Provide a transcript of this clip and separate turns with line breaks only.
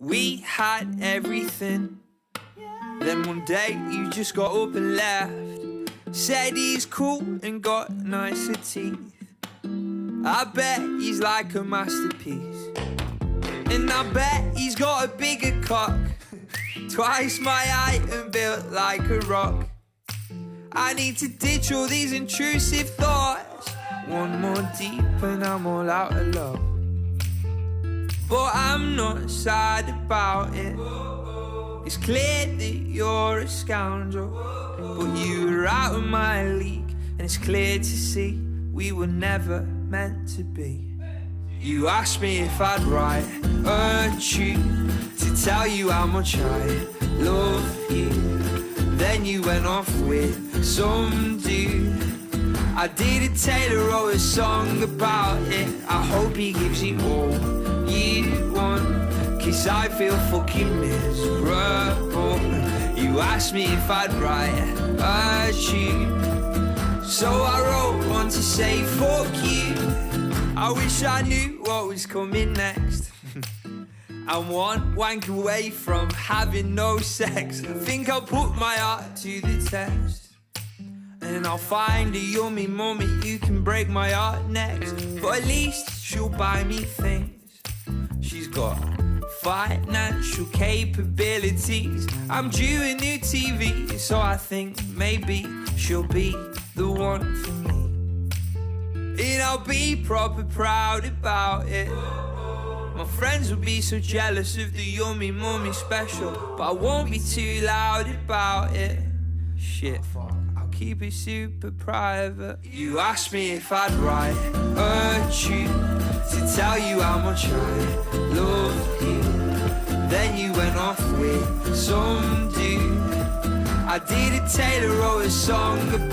We had everything. Then one day you just got up and left. Said he's cool and got nicer teeth. I bet he's like a masterpiece. And I bet he's got a bigger cock. Twice my height and built like a rock. I need to ditch all these intrusive thoughts. One more deep and I'm all out of love. But I'm not sad about it. It's clear that you're a scoundrel. But you were out of my league. And it's clear to see we were never meant to be. You asked me if I'd write a tune to tell you how much I love you. Then you went off with some dude. I did a Taylor wrote a song about it. I hope he gives you all you want, 'cause I feel fucking miserable. You asked me if I'd write a tune, so I wrote one to say fuck you. I wish I knew what was coming next. I'm one wank away from having no sex. I think I'll put my heart to the test, and I'll find a yummy mummy who can break my heart next. But at least she'll buy me things. She's got financial capabilities. I'm due a new TV, so I think maybe she'll be the one for me. And I'll be proper proud about it. My friends will be so jealous of the yummy mummy special, but I won't be too loud about it. Shit, I'll keep it super private. You asked me if I'd write a tune to tell you how much I love you. Then you went off with some dude. I did a Taylor wrote a song about